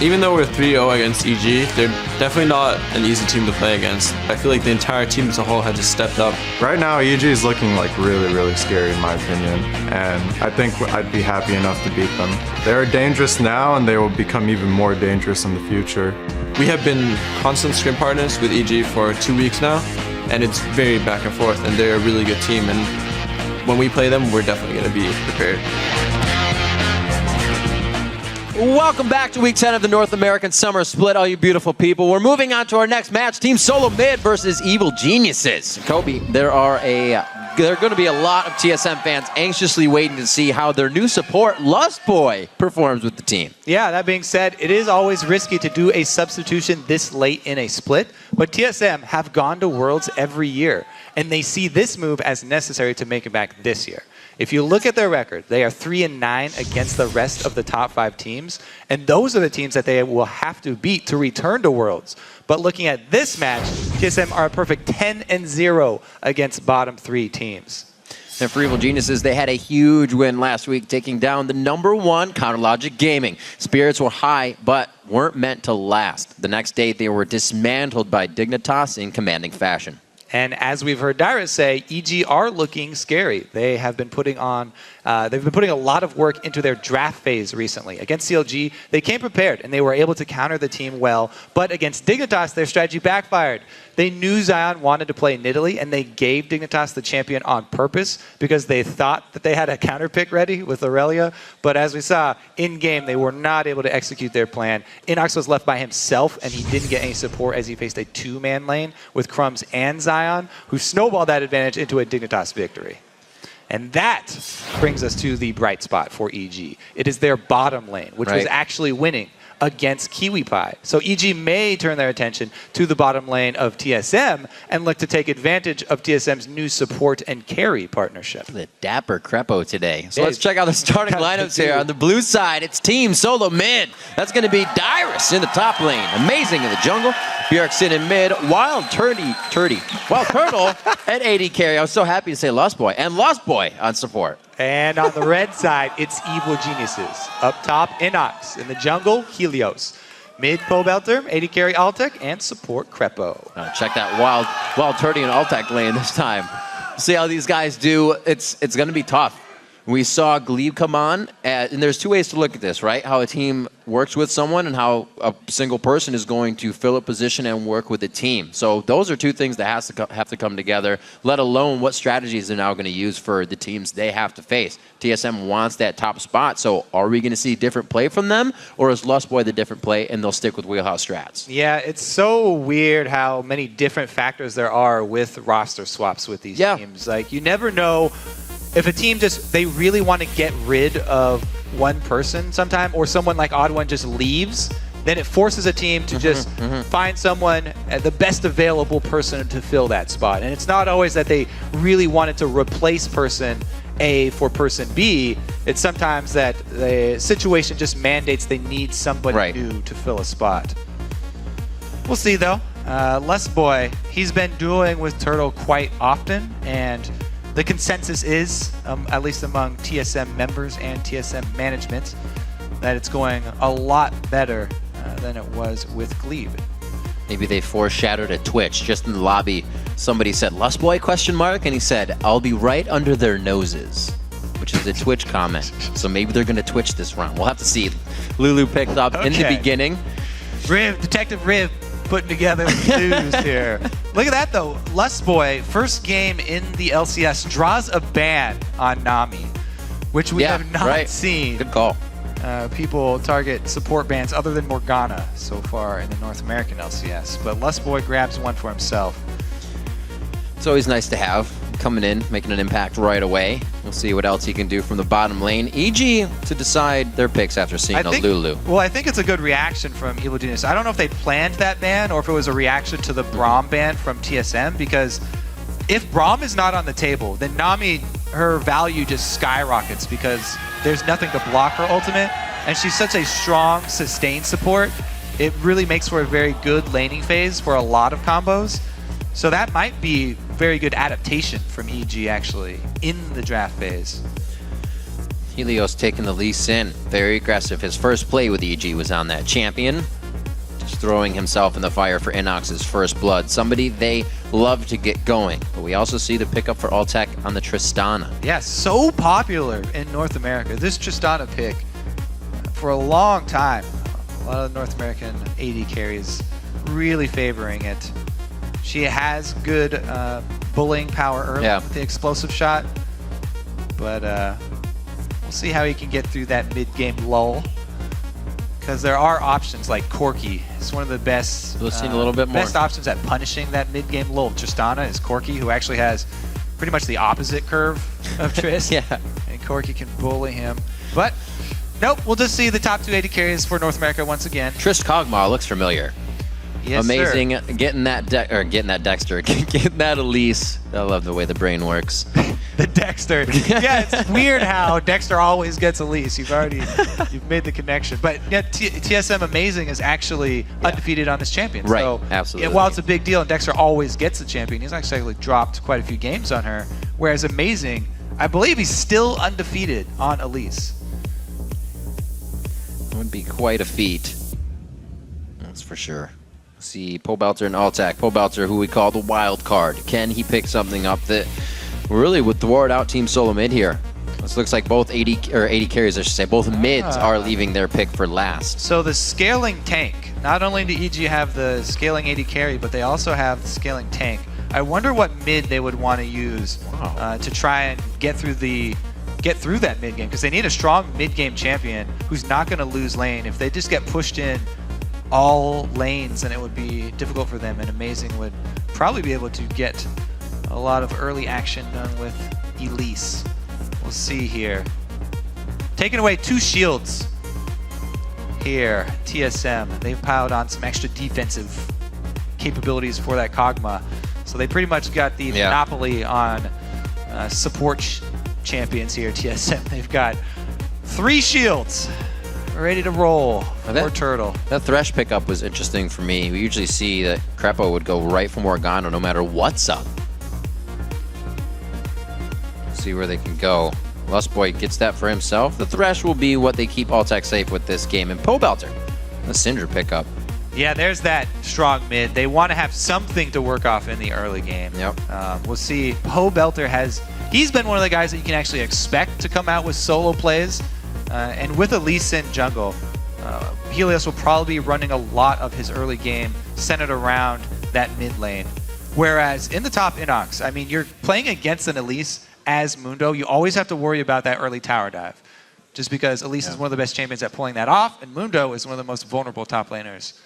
Even though we're 3-0 against EG, they're definitely not an easy team to play against. I feel like the entire team as a whole had just stepped up. Right now, EG is looking like really, really scary in my opinion, and I think I'd be happy enough to beat them. They're dangerous now, and they will become even more dangerous in the future. We have been constant scrim partners with EG for 2 weeks now, and it's very back and forth, and they're a really good team, and when we play them, we're definitely going to be prepared. Welcome back to Week 10 of the North American Summer Split, all you beautiful people. We're moving on to our next match, Team Solo Mid versus Evil Geniuses. Kobe, there are going to be a lot of TSM fans anxiously waiting to see how their new support, Lustboy, performs with the team. Yeah, that being said, it is always risky to do a substitution this late in a split, but TSM have gone to Worlds every year, and they see this move as necessary to make it back this year. If you look at their record, they are 3-9 against the rest of the top 5 teams, and those are the teams that they will have to beat to return to Worlds. But looking at this match, TSM are a perfect 10-0 against bottom 3 teams. And for Evil Geniuses, they had a huge win last week, taking down the #1 Counterlogic Gaming. Spirits were high, but weren't meant to last. The next day, they were dismantled by Dignitas in commanding fashion. And as we've heard Dyrus say, EG are looking scary. They have been putting on, they've been putting a lot of work into their draft phase recently. Against CLG, they came prepared and they were able to counter the team well. But against Dignitas, their strategy backfired. They knew Zion wanted to play Nidalee, and they gave Dignitas the champion on purpose because they thought that they had a counter pick ready with Aurelia. But as we saw in game, they were not able to execute their plan. Inox was left by himself, and he didn't get any support as he faced a 2-man lane with Crumbs and Zion, who snowballed that advantage into a Dignitas victory. And that brings us to the bright spot for EG. It is their bottom lane, which was actually winning against KiwiPie. So EG may turn their attention to the bottom lane of TSM and look to take advantage of TSM's new support and carry partnership. The dapper Crepo today. So let's check out the starting lineups here. On the blue side, it's Team Solo Mid. That's going to be Dyrus in the top lane. Amazing in the jungle. Bjergsen in mid. Wild Turtle at AD carry. I was so happy to say Lustboy. And Lustboy on support. And on the red side, it's Evil Geniuses. Up top, Inox. In the jungle, Helios. Mid, Pobelter, AD carry Altec, and support Crepo. Check that Wild Turtle and Altec lane this time. See how these guys do. It's going to be tough. We saw Glebe come on, and there's 2 ways to look at this, right? How a team works with someone and how a single person is going to fill a position and work with a team. So those are 2 things that have to come together, let alone what strategies they're now going to use for the teams they have to face. TSM wants that top spot, so are we going to see different play from them, or is Lustboy the different play and they'll stick with wheelhouse strats? Yeah, it's so weird how many different factors there are with roster swaps with these teams. Like, you never know if a team they really want to get rid of one person sometime, or someone like Odd One just leaves, then it forces a team to just find someone, the best available person to fill that spot. And it's not always that they really wanted to replace person A for person B. It's sometimes that the situation just mandates they need somebody new to fill a spot. We'll see though. Lustboy, he's been dueling with Turtle quite often, and the consensus is, at least among TSM members and TSM management, that it's going a lot better than it was with Glebe. Maybe they foreshadowed a Twitch. Just in the lobby, somebody said, Lustboy, ? And he said, I'll be right under their noses, which is a Twitch comment. So maybe they're going to Twitch this round. We'll have to see. Lulu picked up in the beginning. Detective Riv putting together the news here. Look at that though. Lustboy, first game in the LCS, draws a ban on Nami, which we have not seen. Good call. People target support bans other than Morgana so far in the North American LCS, but Lustboy grabs one for himself. It's always nice to have. Coming in, making an impact right away. We'll see what else he can do from the bottom lane. EG to decide their picks after seeing Lulu. Well, I think it's a good reaction from Evil Genius. I don't know if they planned that ban or if it was a reaction to the Braum ban from TSM, because if Braum is not on the table, then Nami, her value just skyrockets because there's nothing to block her ultimate, and she's such a strong, sustained support. It really makes for a very good laning phase for a lot of combos. So that might be very good adaptation from EG, actually, in the draft phase. Helios taking the Lee Sin. Very aggressive. His first play with EG was on that champion. Just throwing himself in the fire for Inox's first blood. Somebody they love to get going. But we also see the pickup for Altec on the Tristana. Yeah, so popular in North America. This Tristana pick, for a long time, a lot of the North American AD carries really favoring it. She has good bullying power early with the explosive shot. But we'll see how he can get through that mid-game lull. Because there are options like Corki. It's one of the best, a little bit more. Best options at punishing that mid-game lull. Tristana is Corki, who actually has pretty much the opposite curve of Trist. Yeah. And Corki can bully him. But nope, we'll just see the top 2 AD carries for North America once again. Trist Kog'Maw looks familiar. Yes, amazing. sir. Getting that Dexter, getting that Elise. I love the way the brain works. The Dexter. Yeah, it's weird how Dexter always gets Elise. You've made the connection. But yeah, TSM Amazing is actually undefeated on this champion. Right, so, absolutely. Yeah, while it's a big deal and Dexter always gets the champion, he's actually dropped quite a few games on her. Whereas Amazing, I believe he's still undefeated on Elise. It would be quite a feat. That's for sure. See Pobelter and Altec. Pobelter, who we call the wild card. Can he pick something up that really would thwart out Team Solo Mid here? This looks like both 80 carries, I should say, both mids are leaving their pick for last. So the scaling tank, not only do EG have the scaling 80 carry, but they also have the scaling tank. I wonder what mid they would want to use to try and get through that mid game, because they need a strong mid game champion who's not going to lose lane. If they just get pushed in all lanes, then it would be difficult for them, and Amazing would probably be able to get a lot of early action done with Elise. We'll see here. Taking away 2 shields here, TSM. They've piled on some extra defensive capabilities for that Kog'Maw. So they pretty much got the monopoly on support champions here, TSM. They've got 3 shields ready to roll for Turtle. That Thresh pickup was interesting for me. We usually see that Crepo would go right for Morgana no matter what's up. See where they can go. Lustboy gets that for himself. The Thresh will be what they keep Altec safe with this game. And Pobelter, the Syndra pickup. Yeah, there's that strong mid. They want to have something to work off in the early game. Yep. We'll see. Pobelter he's been one of the guys that you can actually expect to come out with solo plays. And with Elise in jungle, Helios will probably be running a lot of his early game centered around that mid lane. Whereas in the top Inox, I mean, you're playing against an Elise as Mundo. You always have to worry about that early tower dive, just because Elise is one of the best champions at pulling that off, and Mundo is one of the most vulnerable top laners.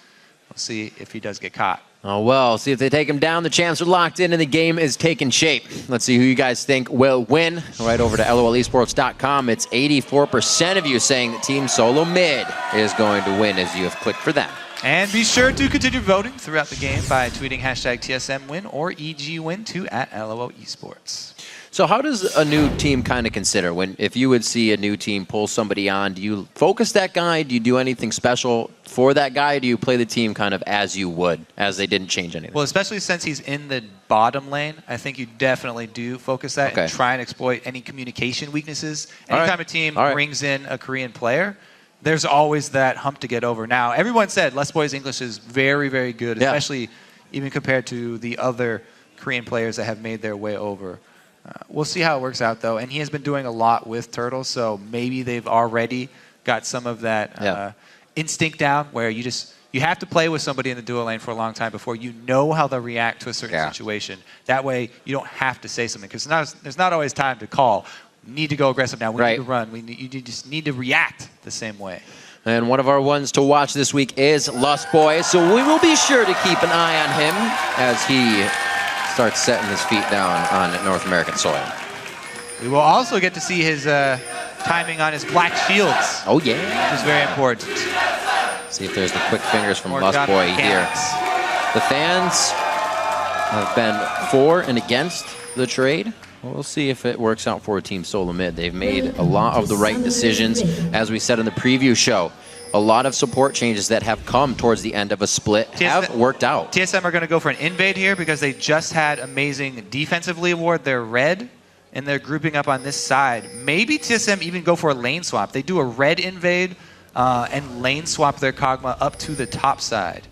We'll see if he does get caught. Oh, well, see if they take him down. The champs are locked in and the game is taking shape. Let's see who you guys think will win. Right over to lolesports.com. It's 84% of you saying that Team Solo Mid is going to win as you have clicked for them. And be sure to continue voting throughout the game by tweeting hashtag TSMWin or EGWin to @LOLesports. So how does a new team kind of consider if you would see a new team pull somebody on? Do you focus that guy? Do you do anything special for that guy? Do you play the team kind of as you would, as they didn't change anything? Well, especially since he's in the bottom lane, I think you definitely do focus that and try and exploit any communication weaknesses. Anytime a team brings in a Korean player, there's always that hump to get over. Now, everyone said Lustboy's English is very, very good, especially even compared to the other Korean players that have made their way over. We'll see how it works out, though. And he has been doing a lot with Turtle, so maybe they've already got some of that instinct down, where you have to play with somebody in the duo lane for a long time before you know how they'll react to a certain situation. That way, you don't have to say something, because there's not always time to call. We need to go aggressive now. We need to run. You just need to react the same way. And one of our ones to watch this week is Lustboy, so we will be sure to keep an eye on him as he starts setting his feet down on North American soil. We will also get to see his timing on his black shields. Oh, yeah. Which is very important. See if there's the quick fingers from Lustboy here. The fans have been for and against the trade. We'll see if it works out for Team Solo Mid. They've made a lot of the right decisions. As we said in the preview show, a lot of support changes that have come towards the end of a split have worked out. TSM are going to go for an invade here because they just had Amazing defensively award their red and they're grouping up on this side. Maybe TSM even go for a lane swap. They do a red invade and lane swap their Kog'Maw up to the top side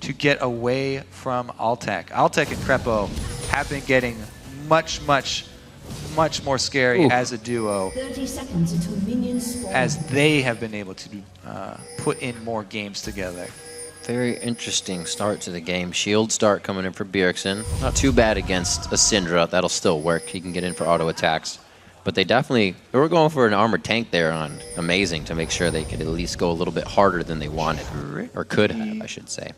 to get away from Altec. Altec and Crepo have been getting much more scary as a duo 30 seconds until minions spawn. as they have been able to put in more games together. Very interesting start to the game. Shield start coming in for Bjergsen. Not too bad against a Syndra. That'll still work. He can get in for auto attacks. But they were going for an armored tank there on Amazing to make sure they could at least go a little bit harder than they wanted. Or could have, I should say.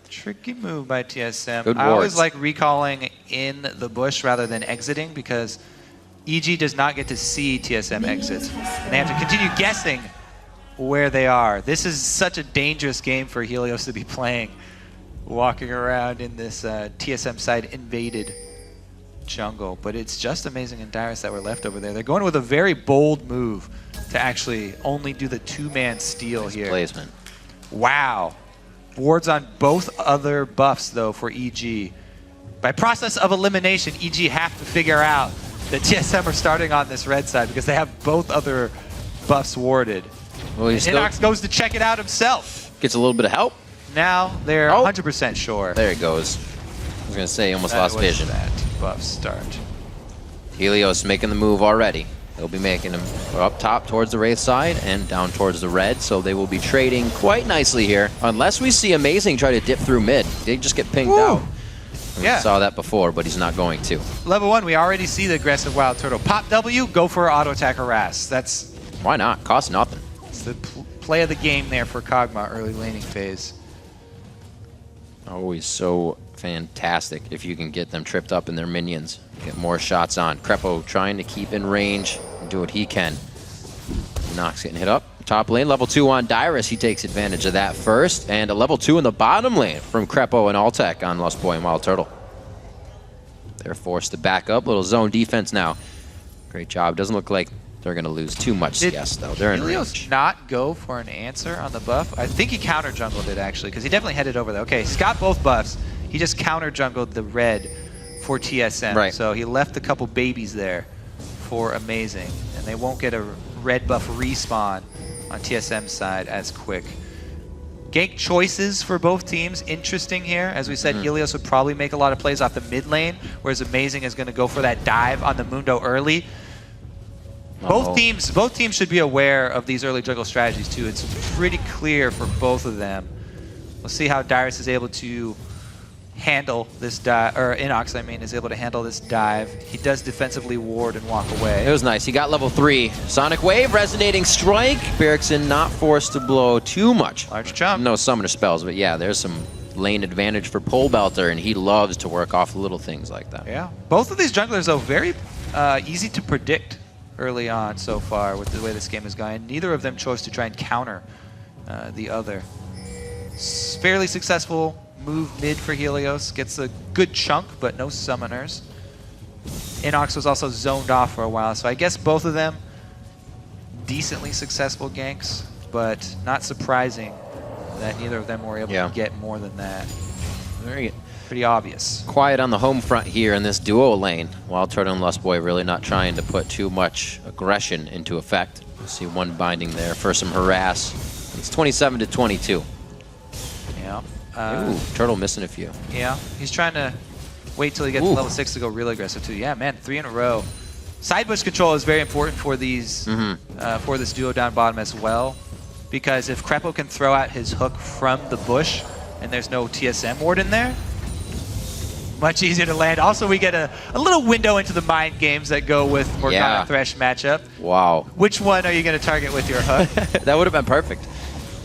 Tricky move by TSM. Good I always wards. like recalling in the bush rather than exiting because EG does not get to see TSM exit. And they have to continue guessing where they are. This is such a dangerous game for Helios to be playing, walking around in this TSM side invaded jungle. But it's just Amazing and Dyrus that were left over there. They're going with a very bold move to actually only do the two-man steal here. Placement. Wow. Wards on both other buffs, though, for EG. By process of elimination, EG have to figure out that TSM are starting on this red side because they have both other buffs warded. Well, he still Inox goes to check it out himself. gets a little bit of help. Now they're Oh. 100% sure. There he goes. I was going to say, he almost That lost was vision. that buff start. Helios making the move already. They'll be making him up top towards the Wraith side and down towards the red, so they will be trading quite nicely here. Unless we see Amazing try to dip through mid. They just get pinged Woo. out. We Yeah. saw that before, but he's not going to. Level 1, we already see the aggressive Wild Turtle. Pop W, go for auto attack harass. That's Why not? Costs nothing. the play of the game there for Kog'Maw early laning phase. Always so fantastic if you can get them tripped up in their minions. Get more shots on. Crepo trying to keep in range and do what he can. Nox getting hit up. Top lane, level 2 on Dyrus. He takes advantage of that first. And a level 2 in the bottom lane from Crepo and Altec on Lost Boy and Wild Turtle. They're forced to back up. Little zone defense now. Great job. Doesn't look like they're going to lose too much Did CS, though. They're in Helios range. not go for an answer on the buff? I think he counter jungled it, actually, because he definitely headed over there. Okay, he's got both buffs. He just counter jungled the red for TSM. Right. So he left a couple babies there for Amazing, and they won't get a red buff respawn on TSM's side as quick. Gank choices for both teams, interesting here. As we said, Helios would probably make a lot of plays off the mid lane, whereas Amazing is going to go for that dive on the Mundo early. Both teams should be aware of these early jungle strategies too. It's pretty clear for both of them. We'll see how Dyrus is able to handle this dive, or Inox, I mean, is able to handle this dive. He does defensively ward and walk away. It was nice. He got level 3. Sonic Wave, Resonating Strike. Bjergsen not forced to blow too much. Large jump. No summoner spells, but yeah, there's some lane advantage for Pole Belter, and he loves to work off little things like that. Yeah. Both of these junglers, though, very easy to predict early on so far with the way this game is going. Neither of them chose to try and counter the other. Fairly successful move mid for Helios. Gets a good chunk, but no summoners. Inox was also zoned off for a while, so I guess both of them decently successful ganks, but not surprising that neither of them were able to get more than that. Very Pretty obvious. quiet on the home front here in this duo lane. Wild Turtle and Lust Boy really not trying to put too much aggression into effect. You see one binding there for some harass. It's 27 to 22. Yeah. Ooh, Turtle missing a few. Yeah, he's trying to wait till he gets to level 6 to go really aggressive too. Yeah, man, 3 in a row. Side bush control is very important for these for this duo down bottom as well, because if Crepo can throw out his hook from the bush and there's no TSM ward in there, much easier to land. Also, we get a little window into the mind games that go with Morgana Thresh matchup. Wow. Which one are you going to target with your hook? That would have been perfect.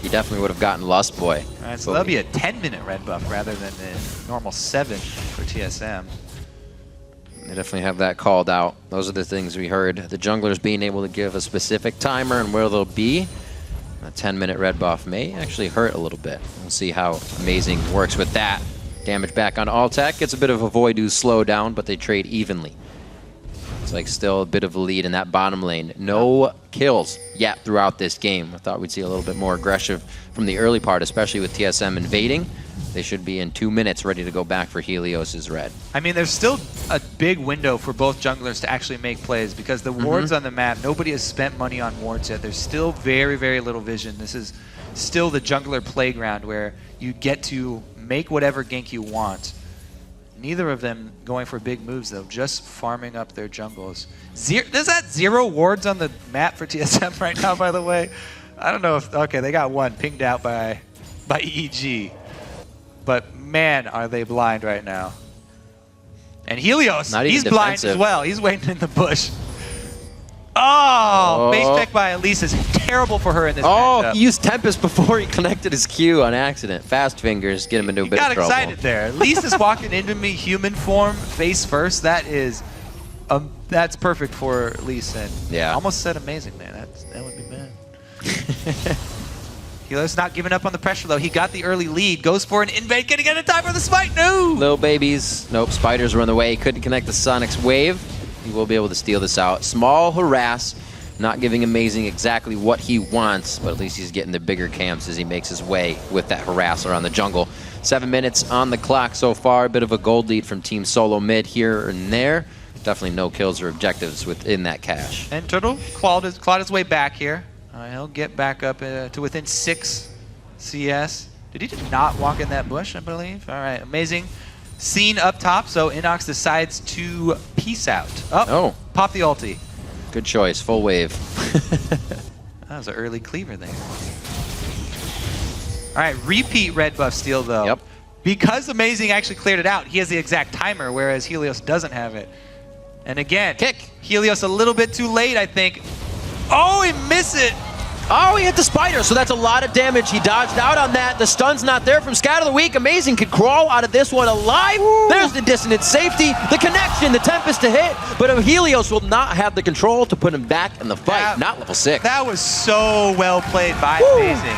He definitely would have gotten Lust Boy. All right, so that'll be a 10-minute red buff rather than the normal 7 for TSM. They definitely have that called out. Those are the things we heard. The junglers being able to give a specific timer and where they'll be. A 10-minute red buff may actually hurt a little bit. We'll see how Amazing works with that. Damage back on Altec. Gets a bit of a Voidoo slowdown, but they trade evenly. It's like still a bit of a lead in that bottom lane. No kills yet throughout this game. I thought we'd see a little bit more aggressive from the early part, especially with TSM invading. They should be in 2 minutes ready to go back for Helios' red. I mean, there's still a big window for both junglers to actually make plays because the wards on the map, nobody has spent money on wards yet. There's still very, very little vision. This is still the jungler playground where you get to make whatever gank you want. Neither of them going for big moves, though, just farming up their jungles. There's that 0 wards on the map for TSM right now, by the way. I don't know if... Okay, they got one pinged out by EG. But, man, are they blind right now. And Helios, he's blind as well. He's waiting in the bush. Oh, base pick by Elise is terrible for her in this matchup. He used Tempest before he connected his Q on accident. Fast fingers, get him into a bit of trouble. Got excited there. Elise is walking into me human form, face first. That is, that's perfect for Elise. And yeah, almost said amazing there. That would be bad. Helios not giving up on the pressure though. He got the early lead, goes for an invade, gonna get a time for the smite. No! Little babies. Nope, spiders were in the way. He couldn't connect the Sonic's wave. He will be able to steal this out. Small harass, not giving Amazing exactly what he wants, but at least he's getting the bigger camps as he makes his way with that harass around the jungle. 7 minutes on the clock so far. A bit of a gold lead from Team Solo Mid here and there. Definitely no kills or objectives within that cache. And Turtle clawed his way back here. He'll get back up to within 6 CS. Did he just not walk in that bush, I believe? All right, Amazing. Scene up top, so Inox decides to peace out. Oh, pop the ulti. Good choice, full wave. That was an early cleaver there. All right, repeat red buff steal though. Yep. Because Amazing actually cleared it out, he has the exact timer, whereas Helios doesn't have it. And again, kick. Helios a little bit too late, I think. Oh, he missed it. Oh, he hit the spider, so that's a lot of damage. He dodged out on that. The stun's not there from Scout of the Week. Amazing could crawl out of this one alive. Woo. There's the dissonant safety, the connection, the Tempest to hit, but Helios will not have the control to put him back in the fight. Not level 6. That was so well played by Amazing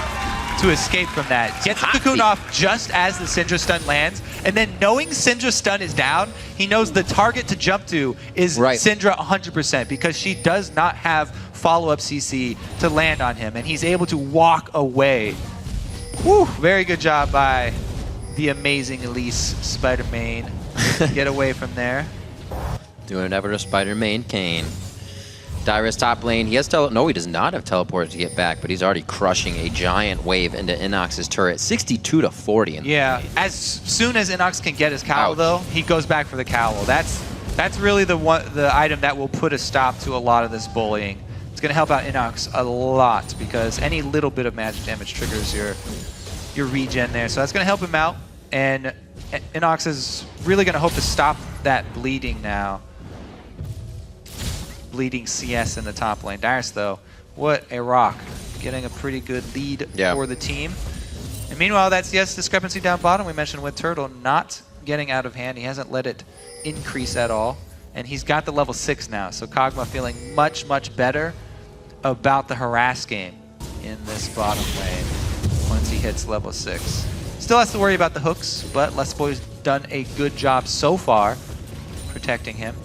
to escape from that. Gets the cocoon off just as the Syndra stun lands, and then knowing Syndra stun is down, he knows the target to jump to is Syndra 100% because she does not have follow-up CC to land on him, and he's able to walk away. Woo! Very good job by the amazing Elise Spider-Man. Get away from there. Doing whatever to Spider-Man can. Dyrus top lane. He has no, he does not have teleport to get back, but he's already crushing a giant wave into Inox's turret. 62 to 40. Yeah, as soon as Inox can get his cowl, though, he goes back for the cowl. That's really the item that will put a stop to a lot of this bullying. It's going to help out Inox a lot because any little bit of magic damage triggers your regen there. So that's going to help him out. And Inox is really going to hope to stop that bleeding now. Bleeding CS in the top lane. Dyrus, though, what a rock. Getting a pretty good lead for the team. And meanwhile, that CS discrepancy down bottom we mentioned with Turtle not getting out of hand. He hasn't let it increase at all. And he's got the level 6 now. So Kog'Maw feeling much, much better about the harass game in this bottom lane once he hits level 6. Still has to worry about the hooks, but Lustboy's done a good job so far protecting him.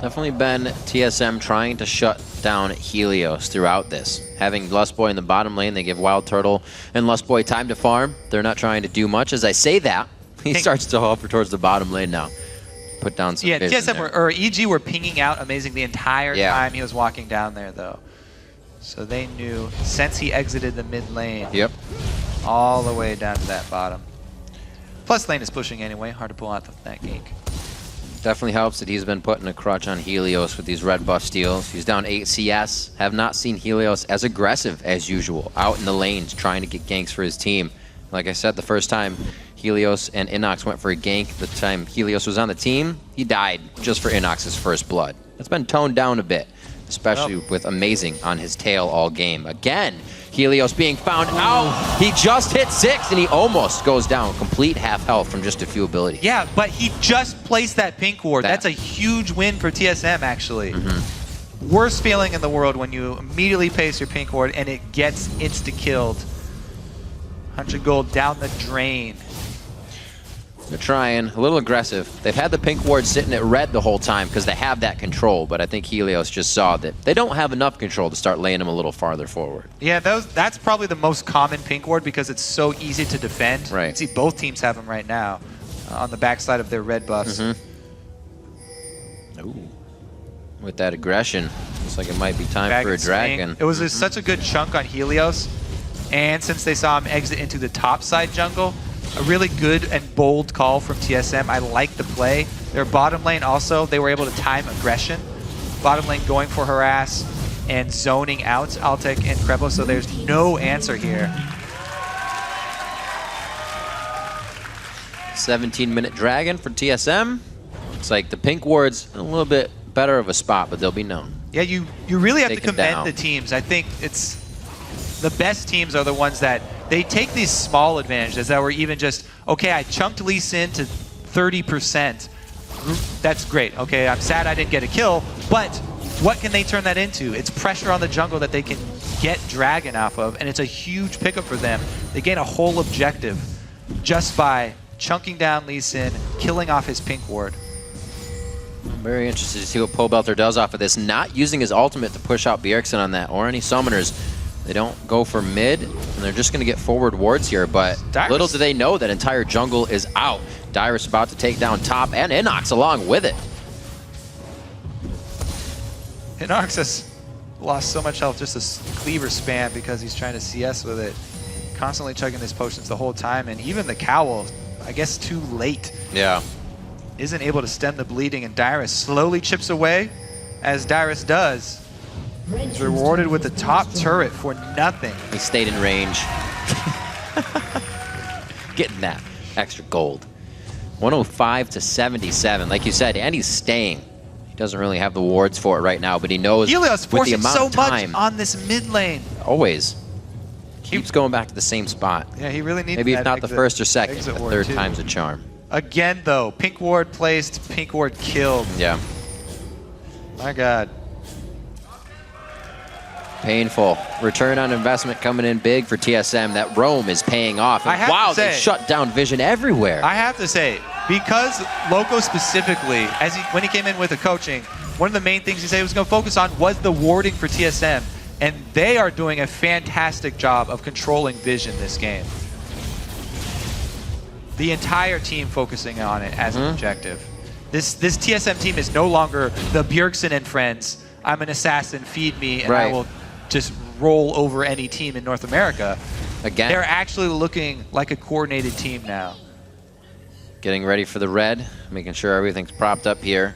Definitely been TSM trying to shut down Helios throughout this. Having Lustboy in the bottom lane, they give Wild Turtle and Lustboy time to farm. They're not trying to do much. As I say that, he starts to hover towards the bottom lane now. Put down some TSM or EG were pinging out Amazing the entire time he was walking down there, though. So they knew since he exited the mid lane, all the way down to that bottom. Plus lane is pushing anyway, hard to pull out that gank. Definitely helps that he's been putting a crutch on Helios with these red buff steals. He's down 8 CS. Have not seen Helios as aggressive as usual, out in the lanes trying to get ganks for his team. Like I said, the first time Helios and Inox went for a gank, the time Helios was on the team, he died just for Inox's first blood. It's been toned down a bit, especially with Amazing on his tail all game. Again, Helios being found out. He just hit 6 and he almost goes down. Complete half health from just a few abilities. Yeah, but he just placed that pink ward. That's a huge win for TSM, actually. Worst feeling in the world when you immediately place your pink ward and it gets insta-killed. 100 gold down the drain. They're trying, a little aggressive. They've had the pink ward sitting at red the whole time because they have that control, but I think Helios just saw that they don't have enough control to start laying them a little farther forward. Yeah, that's probably the most common pink ward because it's so easy to defend. Right. You can see both teams have them right now on the backside of their red buffs. Ooh. With that aggression, looks like it might be time for a dragon. It was such a good chunk on Helios, and since they saw him exit into the top side jungle, a really good and bold call from TSM. I like the play. Their bottom lane also, they were able to time aggression. Bottom lane going for harass and zoning out Altec and Krepo, so there's no answer here. 17-minute dragon for TSM. Looks like the pink ward's in a little bit better of a spot, but they'll be known. Yeah, you really have to Take them commend down. the teams. I think it's the best teams are the ones that they take these small advantages that were even just, okay, I chunked Lee Sin to 30%. That's great. Okay, I'm sad I didn't get a kill, but what can they turn that into? It's pressure on the jungle that they can get Dragon off of, and it's a huge pickup for them. They gain a whole objective just by chunking down Lee Sin, killing off his pink ward. I'm very interested to see what Pobelter does off of this. Not using his ultimate to push out Bjergsen on that, or any summoners. They don't go for mid, and they're just going to get forward wards here, but Dyrus. Little do they know that entire jungle is out. Dyrus about to take down top, and Inox along with it. Inox has lost so much health, just a cleaver spam because he's trying to CS with it. Constantly chugging his potions the whole time, and even the cowl, I guess too late, Yeah. isn't able to stem the bleeding, and Dyrus slowly chips away, as Dyrus does. He's rewarded with the top turret for nothing. He stayed in range. Getting that extra gold. 105 to 77, like you said, and he's staying. He doesn't really have the wards for it right now, but he knows Helios with the forcing amount so of much time, on this mid lane. always keeps going back to the same spot. Yeah, he really needs Maybe if that not the exit- first or second, exit the ward third too. time's a charm. Again, though, pink ward placed, pink ward killed. Yeah. My God. Painful. Return on investment coming in big for TSM. That roam is paying off. And I have to wow, they say- shut down vision everywhere. I have to say, because Loco specifically, when he came in with the coaching, one of the main things he said he was going to focus on was the warding for TSM, and they are doing a fantastic job of controlling vision this game. The entire team focusing on it as an objective. This TSM team is no longer the Bjergsen and friends. I'm an assassin, feed me, and I Right. will just roll over any team in North America. Again, They're actually looking like a coordinated team now. getting ready for the red, making sure everything's propped up here.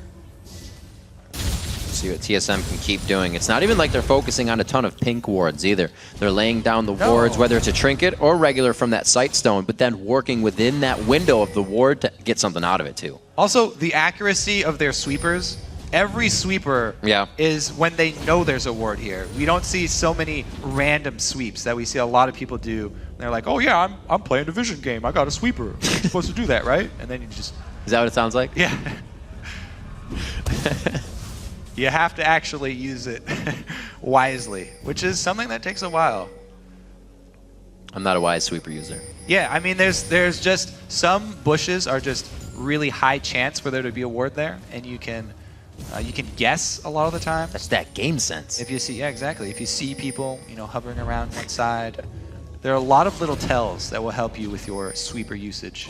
See what TSM can keep doing. It's not even like they're focusing on a ton of pink wards either. They're laying down the wards, whether it's a trinket or regular from that sight stone, but then working within that window of the ward to get something out of it too. Also, the accuracy of their sweepers. Every sweeper is when they know there's a ward here. We don't see so many random sweeps that we see a lot of people do. They're like, oh yeah, I'm playing a division game. I got a sweeper. You're supposed to do that, right? And then you just... Is that what it sounds like? Yeah. You have to actually use it wisely, which is something that takes a while. I'm not a wise sweeper user. Yeah, I mean, there's just some bushes are just really high chance for there to be a ward there, and you can guess a lot of the time. That's that game sense. If you see, yeah, exactly. If you see people, hovering around one side, there are a lot of little tells that will help you with your sweeper usage.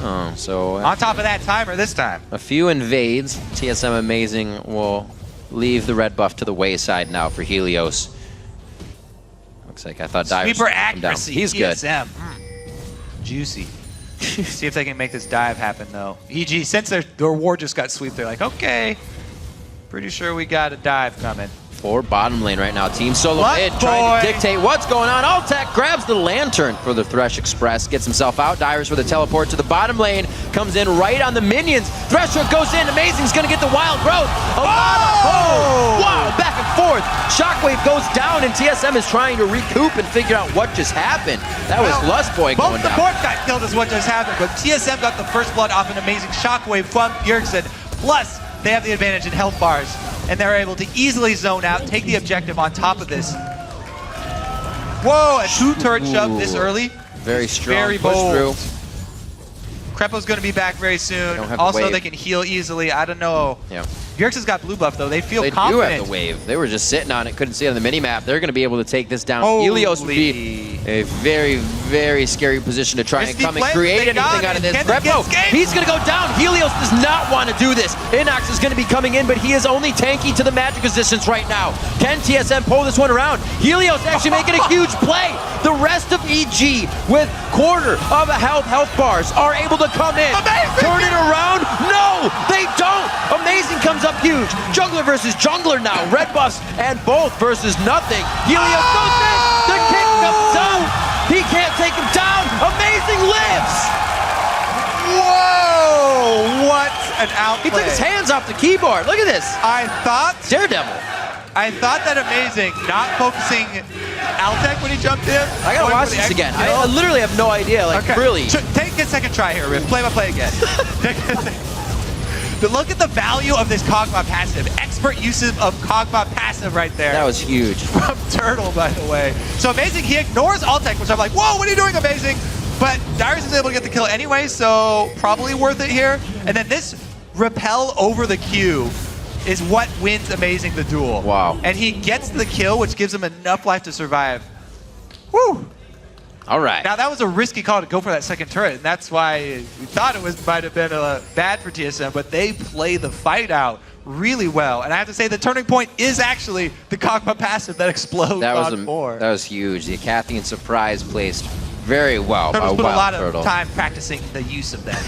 Oh, so On top of that timer this time. a few invades. TSM Amazing will leave the red buff to the wayside now for Helios. Looks like I thought Dyrus Sweeper would come down. accuracy. He's good. TSM. Juicy. See if they can make this dive happen, though. EG, since their ward just got sweep, they're like, okay, pretty sure we got a dive coming. For bottom lane right now. Team Solo What, mid trying to boy? dictate what's going on. Altec grabs the lantern for the Thresh Express. Gets himself out. Dyrus with a teleport to the bottom lane. Comes in right on the minions. Thresher goes in. Amazing's going to get the wild growth. Wow, back and forth. Shockwave goes down, and TSM is trying to recoup and figure out what just happened. That was Lustboy going Both down. supports got killed is what just happened, but TSM got the first blood off an amazing shockwave from Bjergsen. Plus, they have the advantage in health bars, and they're able to easily zone out, take the objective on top of this. Whoa, a two turret shove this early. Very strong Very push bold. through. Krepo's going to be back very soon. don't have the Also, wave. they can heal easily. I don't know. Yeah. Bjergsen's got blue buff, though. They feel They confident. do have the wave. They were just sitting on it, couldn't see it on the mini-map. They're going to be able to take this down. Helios would be a very, very scary position to try and Risky come and play, create they got anything out of it. this. Can they Krepo, escape? he's going to go down. Helios does not want to do this. Inox is going to be coming in, but he is only tanky to the magic resistance right now. Can TSM pull this one around? Helios actually making a huge play. The rest of EG with quarter of a health bars are able to come in. Amazing! Turn it around. No, they don't. Amazing comes up huge. Jungler versus jungler now. Red buffs and both versus nothing. Helios goes in. The kick comes out. He can't take him down. Amazing lives. Whoa! What an outplay. He took his hands off the keyboard. Look at this. I thought that Amazing not focusing Altec when he jumped in. I gotta going watch for the this extra again. kill. I literally have no idea. Like, Okay. really. Take a second try here, Riff. Play by play again. But look at the value of this Kog'Maw passive. Expert use of Kog'Maw passive right there. That was huge. From Turtle, by the way. So Amazing, he ignores Altec, which I'm like, whoa, what are you doing, Amazing? But Darius is able to get the kill anyway, so probably worth it here. And then this repel over the Q is what wins Amazing the duel. Wow. And he gets the kill, which gives him enough life to survive. Woo! All right. Now that was a risky call to go for that second turret, and that's why we thought it might have been bad for TSM, but they play the fight out really well. And I have to say the turning point is actually the Kog'Maw passive that explodes That on 4. was huge. The Cathian surprise placed very well Turtles by put a lot Wild Turtle. of time practicing the use of that.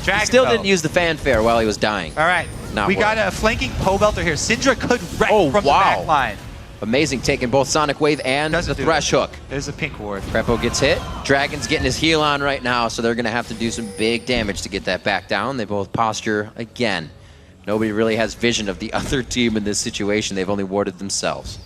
Dragon Still Bell. didn't use the fanfare while he was dying. All right, Not we got worth a flanking Poe Belter here. Syndra could wreck from the back line. Amazing, taking both Sonic Wave and Doesn't the do Thresh it. Hook. There's a pink ward. Krepo gets hit. Dragon's getting his heal on right now, so they're going to have to do some big damage to get that back down. They both posture again. Nobody really has vision of the other team in this situation. They've only warded themselves.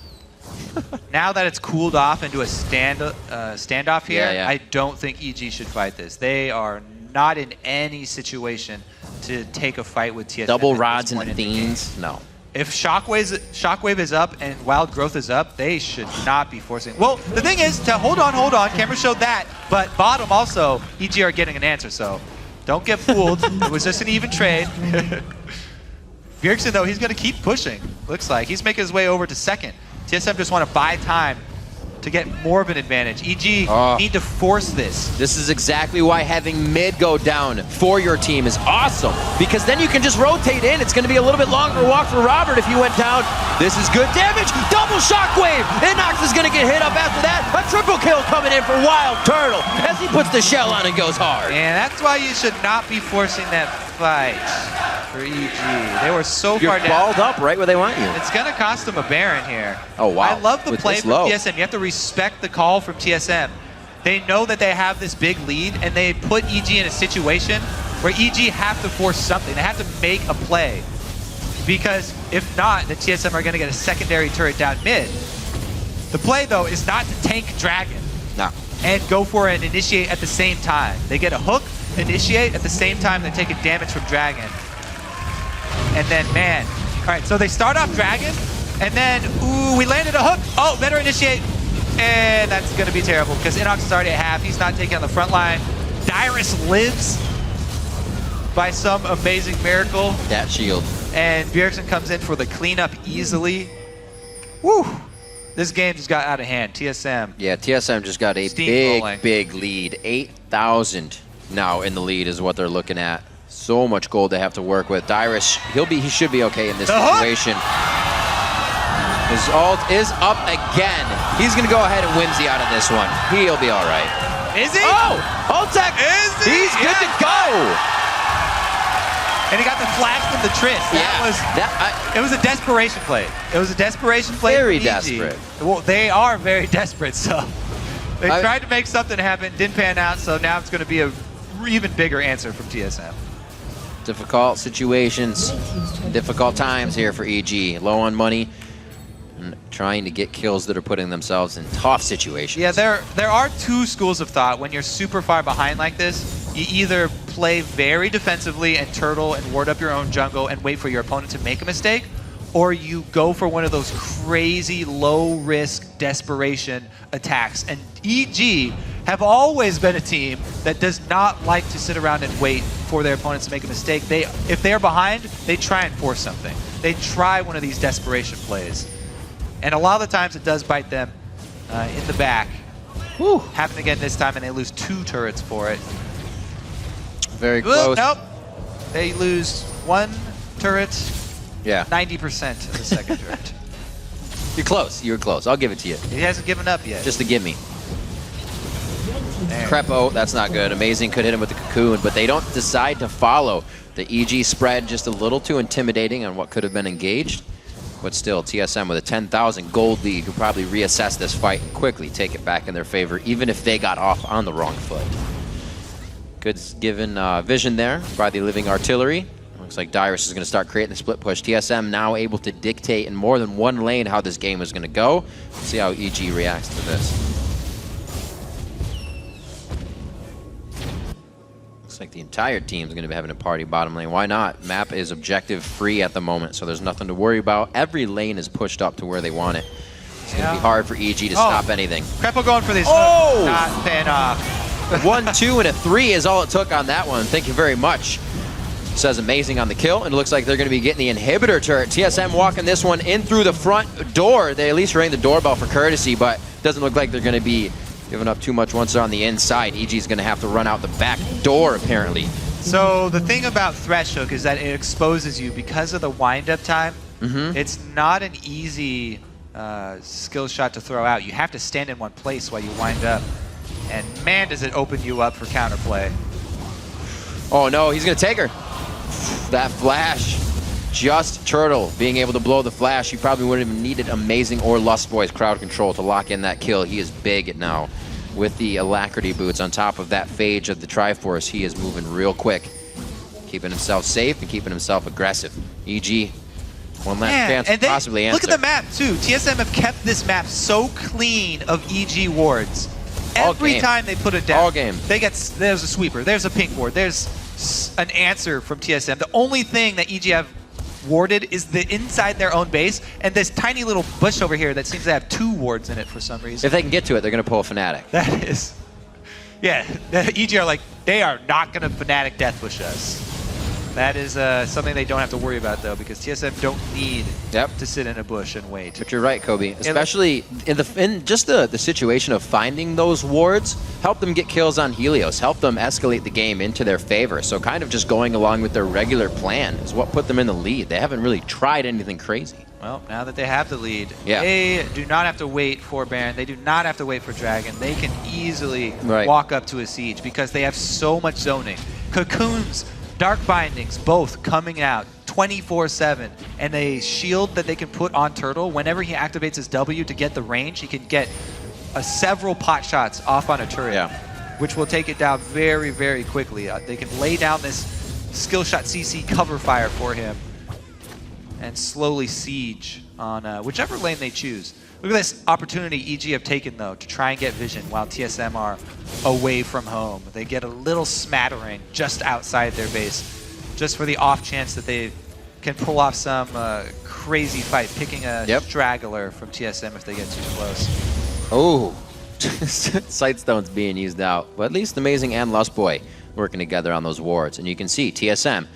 Now that it's cooled off into a standoff here, Yeah. I don't think EG should fight this. They are not in any situation to take a fight with TSM. Double at this rods and point in the game. fiends? No. If Shockwave is up and Wild Growth is up, they should not be forcing. Well, the thing is to hold on. Camera showed that, but bottom also, EG are getting an answer, so don't get fooled. It was just an even trade. Bjergsen, though, he's going to keep pushing. Looks like he's making his way over to second. TSM just want to buy time to get more of an advantage. EG need to force this. This is exactly why having mid go down for your team is awesome, because then you can just rotate in. It's going to be a little bit longer walk for Robert if you went down. This is good damage. Double shockwave. Inox is going to get hit up after that. A triple kill coming in for Wild Turtle as he puts the shell on and goes hard. And that's why you should not be forcing that fight for EG. They were so You're far down. balled up right where they want you. It's going to cost them a Baron here. Oh, wow. I love the With play this from low. TSM. You have to respect the call from TSM. They know that they have this big lead, and they put EG in a situation where EG have to force something. They have to make a play. Because if not, the TSM are going to get a secondary turret down mid. The play, though, is not to tank Dragon No. and go for an initiate at the same time. They get a hook, initiate, at the same time they're taking damage from Dragon. And then, man. All right, so they start off Dragon, and then, ooh, we landed a hook. Oh, better initiate. And that's going to be terrible because Inox is already at half. He's not taking on the front line. Dyrus lives by some amazing miracle. That shield. And Bjergsen comes in for the cleanup easily. Woo! This game just got out of hand. TSM. Yeah, TSM just got a Steamrolling. big lead. 8,000 now in the lead is what they're looking at. So much gold they have to work with. Dyrus, he should be okay in this situation. His ult is up again. He's going to go ahead and whimsy out of this one. He'll be all right. Is he? Oh! Ultec! Is he? He's good to go! And he got the flash from the Tris. It was a desperation play. It was a desperation play. Very from EG. desperate. Well, they are very desperate, so they I- tried to make something happen, didn't pan out, so now it's going to be a even bigger answer from TSM. Difficult situations, difficult times here for EG. Low on money, and trying to get kills that are putting themselves in tough situations. Yeah, there are two schools of thought. When you're super far behind like this, you either play very defensively and turtle and ward up your own jungle and wait for your opponent to make a mistake, or you go for one of those crazy low-risk desperation attacks. And EG have always been a team that does not like to sit around and wait for their opponents to make a mistake. If they're behind, they try and force something. They try one of these desperation plays. And a lot of the times it does bite them in the back. Whew. Happened again this time, and they lose 2 turrets for it. Very close. Nope. They lose 1 turret, Yeah. 90% of the second turret. You're close. You were close. I'll give it to you. He hasn't given up yet. Just a gimme. There. Crepo, that's not good. Amazing could hit him with the cocoon, but they don't decide to follow. The EG spread just a little too intimidating on what could have been engaged. But still, TSM with a 10,000 gold lead could probably reassess this fight and quickly take it back in their favor, even if they got off on the wrong foot. Good given vision there by the living artillery. Looks like Dyrus is going to start creating the split push. TSM now able to dictate in more than one lane how this game is going to go. Let's see how EG reacts to this. Looks like the entire team is going to be having a party bottom lane. Why not? Map is objective free at the moment, so there's nothing to worry about. Every lane is pushed up to where they want it. It's going to be hard for EG to stop anything. Crepo going for this. Oh! Not paying off. 1, 2, and a 3 is all it took on that one. Thank you very much. Says amazing on the kill, and it looks like they're going to be getting the inhibitor turret. TSM walking this one in through the front door. They at least rang the doorbell for courtesy, but doesn't look like they're going to be giving up too much once they're on the inside. EG's going to have to run out the back door, apparently. So the thing about Thresh Hook is that it exposes you because of the wind-up time. It's not an easy skill shot to throw out. You have to stand in one place while you wind up. And man, does it open you up for counterplay. Oh no, he's going to take her. That flash. Just Turtle being able to blow the flash. He probably wouldn't have needed Amazing or Lust Boy's crowd control to lock in that kill. He is big now with the Alacrity boots on top of that phage of the Triforce. He is moving real quick, keeping himself safe and keeping himself aggressive. EG, one last chance to possibly answer. Look at the map too. TSM have kept this map so clean of EG wards. Every time they put it down, all game. There's a sweeper, there's a pink ward, there's an answer from TSM. The only thing that EG have warded is the inside their own base, and this tiny little bush over here that seems to have 2 wards in it for some reason. If they can get to it, they're going to pull a Fnatic. That is, yeah. EG are like, they are not going to Fnatic death push us. That is something they don't have to worry about though, because TSM don't need to sit in a bush and wait. But you're right, Kobe. Especially in just the situation of finding those wards, help them get kills on Helios, help them escalate the game into their favor. So kind of just going along with their regular plan is what put them in the lead. They haven't really tried anything crazy. Well, now that they have the lead, Yeah. they do not have to wait for Baron. They do not have to wait for Dragon. They can easily Right. walk up to a siege because they have so much zoning. Cocoons, Dark Bindings, both coming out 24/7, and a shield that they can put on Turtle. Whenever he activates his W to get the range, he can get several pot shots off on a turret, which will take it down very, very quickly. They can lay down this skill shot CC cover fire for him and slowly siege on whichever lane they choose. Look at this opportunity EG have taken, though, to try and get vision while TSM are away from home. They get a little smattering just outside their base, just for the off chance that they can pull off some crazy fight, picking a straggler from TSM if they get too close. Oh, Sightstone's being used out. But at least Amazing and Lust Boy working together on those wards. And you can see TSM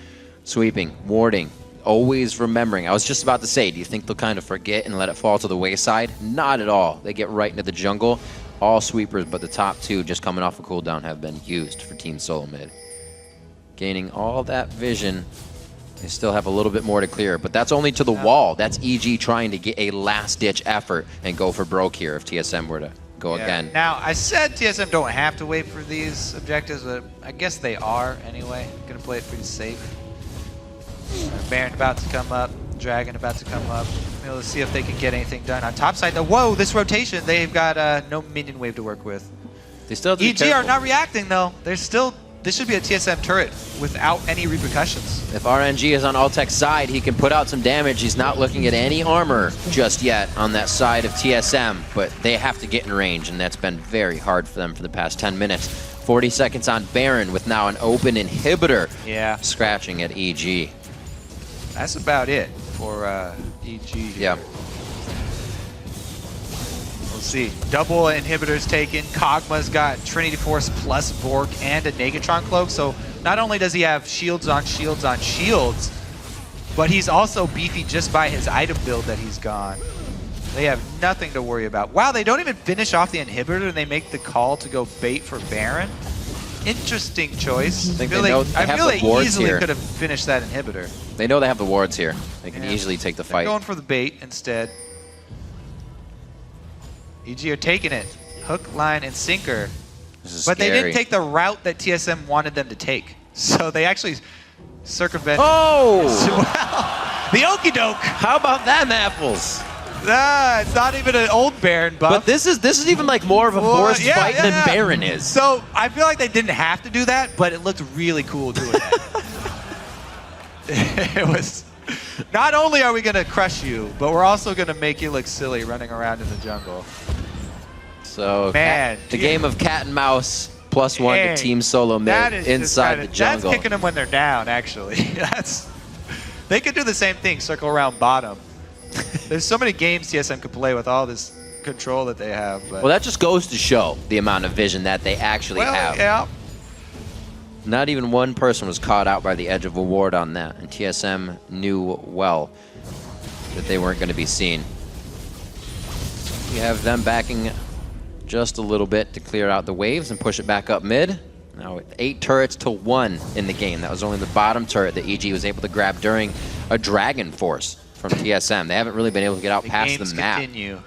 sweeping, warding, always remembering. I was just about to say, do you think they'll kind of forget and let it fall to the wayside? Not at all. They get right into the jungle. All sweepers, but the top 2 just coming off a cooldown have been used for Team Solo Mid. Gaining all that vision. They still have a little bit more to clear, but that's only to the wall. That's EG trying to get a last-ditch effort and go for broke here if TSM were to go again. Now, I said TSM don't have to wait for these objectives, but I guess they are anyway. Gonna play it pretty safe. Baron about to come up, Dragon about to come up. Let's see if they can get anything done on top side. Though, whoa, this rotation, they've got no minion wave to work with. They still have to be EG are careful. not reacting though. They're still, this should be a TSM turret without any repercussions. If RNG is on Altec's side, he can put out some damage. He's not looking at any armor just yet on that side of TSM, but they have to get in range, and that's been very hard for them for the past 10 minutes. 40 seconds on Baron with now an open inhibitor scratching at EG. That's about it for EG. Yeah. We'll see. Double inhibitors taken. Kog'Maw's got Trinity Force plus Bork and a Negatron Cloak. So not only does he have shields on shields on shields, but he's also beefy just by his item build that he's gone. They have nothing to worry about. Wow, they don't even finish off the inhibitor and they make the call to go bait for Baron. Interesting choice. I feel they easily could have finished that inhibitor. They know they have the wards here. They can easily take the fight. They're going for the bait instead. EG are taking it. Hook, line, and sinker. This is but scary. they didn't take the route that TSM wanted them to take. So they actually circumvented. Oh! Wow. The okie doke. How about them apples? It's not even an old Baron buff. But this is even like more of a forced fight than Baron is. So I feel like they didn't have to do that, but it looked really cool doing that. It was, not only are we going to crush you, but we're also going to make you look silly running around in the jungle. So Man, the game of cat and mouse +1 to team solo mid inside the jungle. That's kicking them when they're down, actually. They could do the same thing, circle around bottom. There's so many games TSM could play with all this control that they have. But. Well, that just goes to show the amount of vision that they actually have. Yeah. Not even one person was caught out by the edge of a ward on that, and TSM knew well that they weren't going to be seen. We have them backing just a little bit to clear out the waves and push it back up mid. Now with 8 turrets to 1 in the game. That was only the bottom turret that EG was able to grab during a Dragon Force from TSM. They haven't really been able to get out past the map. Continue.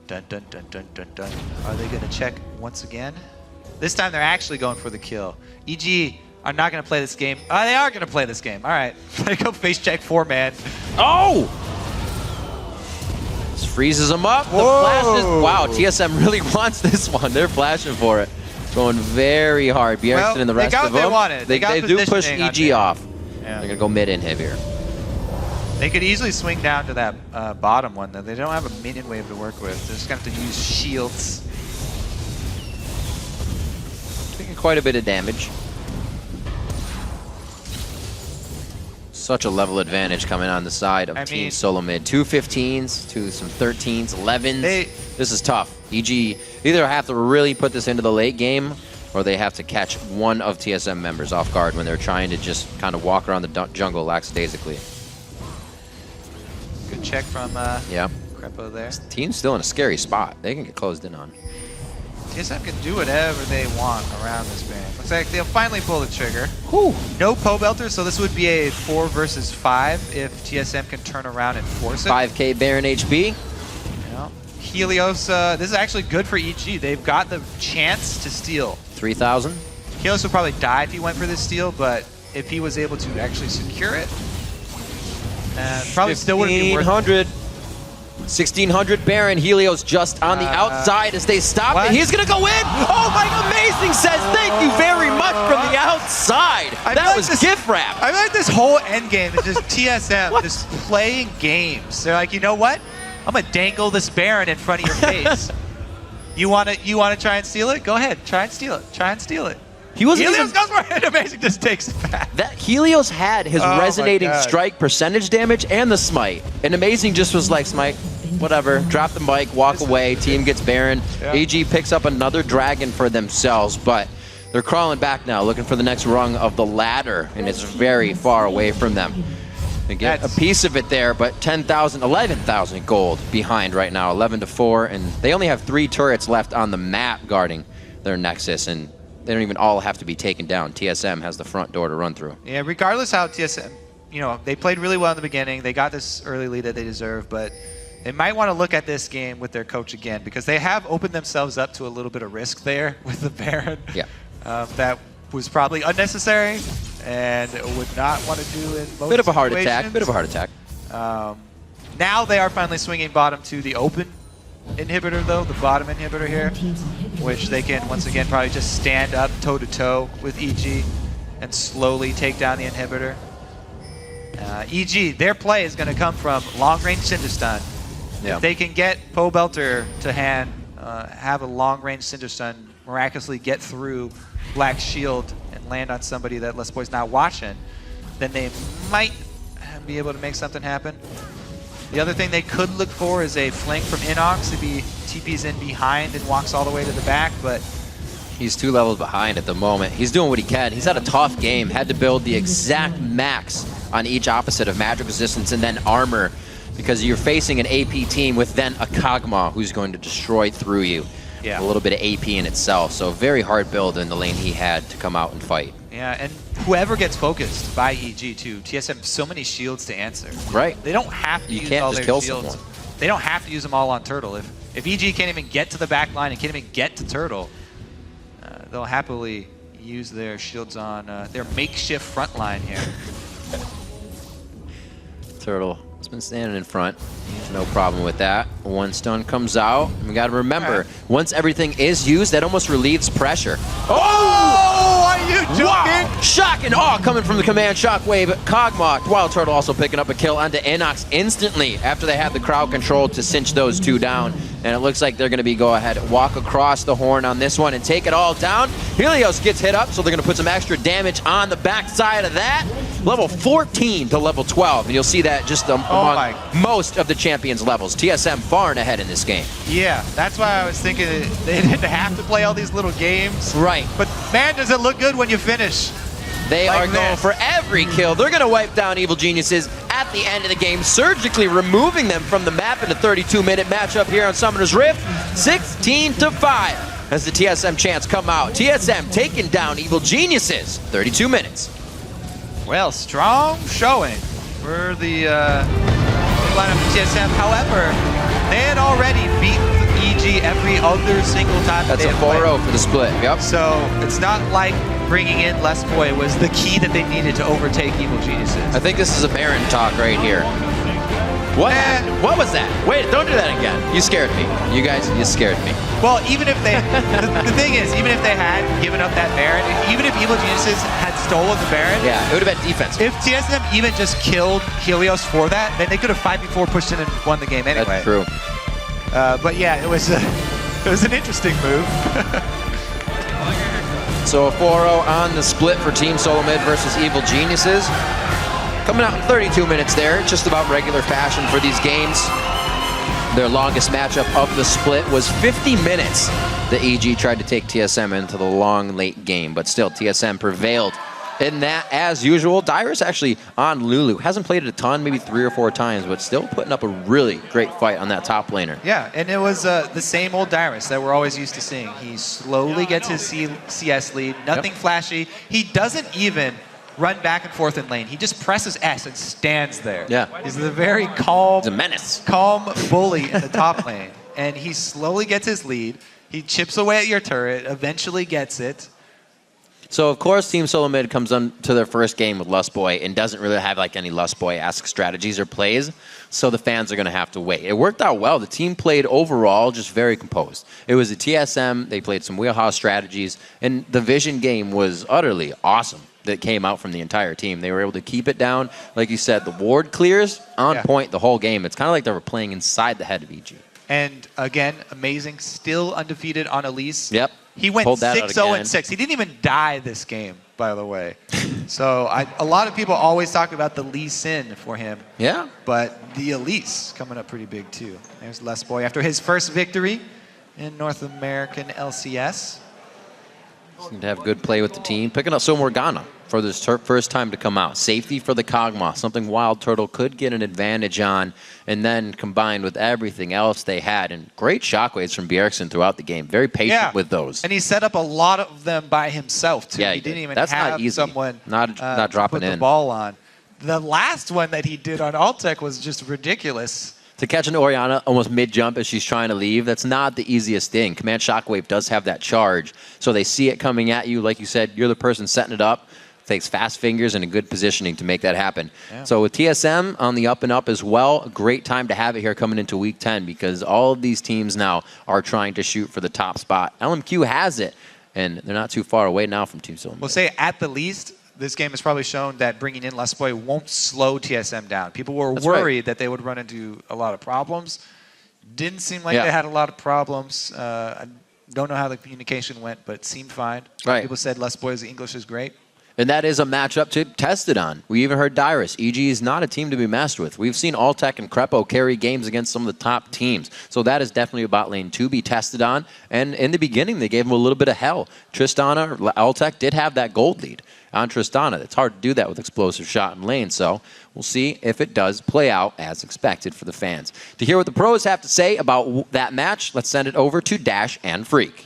Dun, dun, dun, dun, dun, dun. Are they going to check once again? This time they're actually going for the kill. EG are not going to play this game. Oh, they are going to play this game. All right. They go face check 4-man. Oh! This freezes them up. The flashes. Wow, TSM really wants this one. They're flashing for it. Going very hard. Bjergsen and the rest of them. They wanted. They do push EG off. Yeah. They're going to go mid-inhib here. They could easily swing down to that bottom one, though. They don't have a minion wave to work with. They're just going to have to use shields. Taking quite a bit of damage. Such a level advantage coming on the side of Team Solo Mid. 2 15s to some 13s, 11s. This is tough. EG either have to really put this into the late game, or they have to catch one of TSM members off guard when they're trying to just kind of walk around the jungle lackadaisically. Good check from Crepo there. This team's still in a scary spot. They can get closed in on. TSM can do whatever they want around this Baron. Looks like they'll finally pull the trigger. Whew. No Pobelter, so this would be a 4 versus 5 if TSM can turn around and force it. 5k Baron HP. Yeah. Helios, this is actually good for EG. They've got the chance to steal. 3,000. Helios would probably die if he went for this steal, but if he was able to actually secure it, probably still wouldn't be worth it. 1,600 Baron. Helios just on the outside as they stop it. He's going to go in. Oh, my amazing says thank you very much from the outside. That was gift wrap. I feel like this whole end game is just TSM just playing games. They're like, you know what? I'm going to dangle this Baron in front of your face. You want to try and steal it? Go ahead. Try and steal it. Try and steal it. Helios goes for it. Amazing just takes it back. That Helios had his resonating strike percentage damage and the smite. And Amazing just was like, smite, whatever, drop the mic, walk away, team gets Baron. AG picks up another dragon for themselves, but they're crawling back now, looking for the next rung of the ladder, and it's very far away from them. They get a piece of it there, but 10,000, 11,000 gold behind right now, 11-4, and they only have 3 turrets left on the map guarding their Nexus, and they don't even all have to be taken down. TSM has the front door to run through. Yeah, regardless how TSM, they played really well in the beginning. They got this early lead that they deserve, but they might want to look at this game with their coach again because they have opened themselves up to a little bit of risk there with the Baron. Yeah. That was probably unnecessary and would not want to do in most Bit of a heart situations. attack. Now they are finally swinging bottom to the open inhibitor, though, the bottom inhibitor here, which they can once again probably just stand up toe-to-toe with EG and slowly take down the inhibitor. EG, their play is going to come from long-range Cinderstun. Yeah. If they can get Pobelter to hand, have a long-range Cinderstun, miraculously get through Black Shield and land on somebody that Les Boy's not watching, then they might be able to make something happen. The other thing they could look for is a flank from Inox. It'd be TP's in behind and walks all the way to the back, but He's 2 levels behind at the moment. He's doing what he can. He's had a tough game. Had to build the exact max on each opposite of magic resistance and then armor, because you're facing an AP team with then a Kog'Maw who's going to destroy through you. Yeah. A little bit of AP in itself. So very hard build in the lane he had to come out and fight. yeah, and whoever gets focused by EG too, TSM so many shields to answer. Right. They don't have to You use can't all just their kill shields. someone. They don't have to use them all on Turtle. If EG can't even get to the back line and can't even get to Turtle, they'll happily use their shields on their makeshift front line here. Turtle has been standing in front. No problem with that. One stun comes out. We got to remember, once everything is used, that almost relieves pressure. Oh, are you joking? Wow! Shocking! Oh, coming from the command shockwave. Kog'Maw, Wild Turtle also picking up a kill onto Inox instantly after they had the crowd control to cinch those 2 down. And it looks like they're going to be go ahead, walk across the horn on this one and take it all down. Helios gets hit up, so they're going to put some extra damage on the backside of that. Level 14 to level 12, and you'll see that just among most of the champions levels. TSM far and ahead in this game. Yeah, that's why I was thinking they didn't have to play all these little games. Right. But man, does it look good when you finish. They Like are going this. for every kill. They're going to wipe down Evil Geniuses at the end of the game, surgically removing them from the map in a 32-minute matchup here on Summoner's Rift. 16-5 as the TSM chants come out. TSM taking down Evil Geniuses. 32 minutes. Well, strong showing for the lineup of TSM. However, they had already beaten EG every other single time That's they a had played. 4-0 for the split. Yep. So it's not like bringing in Les Boy was the key that they needed to overtake Evil Geniuses. I think this is a Baron talk right here. What happened? What was that? Wait, don't do that again. You scared me. You guys, you scared me. Well, even if they, the thing is, even if they had given up that Baron, even if Evil Geniuses had stolen the Baron, Yeah, it would have been defensive. if TSM even just killed Helios for that, then they could have 5v4 pushed in and won the game anyway. That's true. But yeah, it was an interesting move. So a 4-0 on the split for Team Solo Mid versus Evil Geniuses. Coming out in 32 minutes there, just about regular fashion for these games. Their longest matchup of the split was 50 minutes. The EG tried to take TSM into the long, late game, but still TSM prevailed in that as usual. Dyrus actually on Lulu. Hasn't played it a ton, maybe 3 or 4 times, but still putting up a really great fight on that top laner. Yeah, and it was the same old Dyrus that we're always used to seeing. He slowly gets his CS lead, nothing flashy. He doesn't even run back and forth in lane. He just presses S and stands there. Yeah. He's a very calm, He's a menace. calm bully in the top lane. And he slowly gets his lead. He chips away at your turret, eventually gets it. So, of course, Team Solo Mid comes on to their first game with Lust Boy and doesn't really have like any Lust Boy-esque strategies or plays, so the fans are going to have to wait. It worked out well. The team played overall just very composed. It was a TSM. They played some wheelhouse strategies, and the Vision game was utterly awesome that came out from the entire team. They were able to keep it down. Like you said, the ward clears on point the whole game. It's kind of like they were playing inside the head of EG. And again, amazing, still undefeated on Elise. Yep. He went Pulled that out 6-0 again. and 6. He didn't even die this game, by the way. So a lot of people always talk about the Lee Sin for him. Yeah. But the Elise coming up pretty big too. There's Les Boy after his first victory in North American LCS. Seemed to have good play with the team. Picking up Morgana for this first time to come out. Safety for the Kog'Maw, something Wild Turtle could get an advantage on, and then combined with everything else they had. And great shockwaves from Bjergsen throughout the game. Very patient with those. And he set up a lot of them by himself too. Yeah, he didn't even that's have not easy. someone Not to dropping put the in. ball on. The last one that he did on Altec was just ridiculous. To catch an Orianna almost mid-jump as she's trying to leave, that's not the easiest thing. Command Shockwave does have that charge, so they see it coming at you. Like you said, you're the person setting it up. Takes fast fingers and a good positioning to make that happen. Yeah. So with TSM on the up and up as well, a great time to have it here coming into Week 10 because all of these teams now are trying to shoot for the top spot. LMQ has it, and they're not too far away now from Team Solo. We'll say at the least, this game has probably shown that bringing in Les Boy won't slow TSM down. People were worried that they would run into a lot of problems. Didn't seem like they had a lot of problems. I don't know how the communication went, but it seemed fine. People said Les Boy's English is great. And that is a matchup to test it on. We even heard Dyrus. EG is not a team to be messed with. We've seen Altec and Crepo carry games against some of the top teams. So that is definitely a bot lane to be tested on. And in the beginning, they gave them a little bit of hell. Tristana, Altec did have that gold lead on Tristana. It's hard to do that with explosive shot in lane. So we'll see if it does play out as expected for the fans. To hear what the pros have to say about that match, let's send it over to Dash and Freak.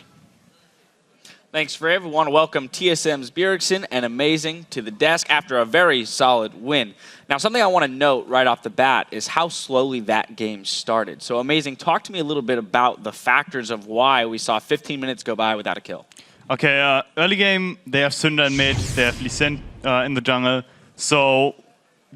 Thanks, Friv. We want to welcome TSM's Bjergsen and Amazing to the desk after a very solid win. Now, something I want to note right off the bat is how slowly that game started. So, Amazing, talk to me a little bit about the factors of why we saw 15 minutes go by without a kill. Okay, early game, they have Synder in mid, they have Lee Sin in the jungle. So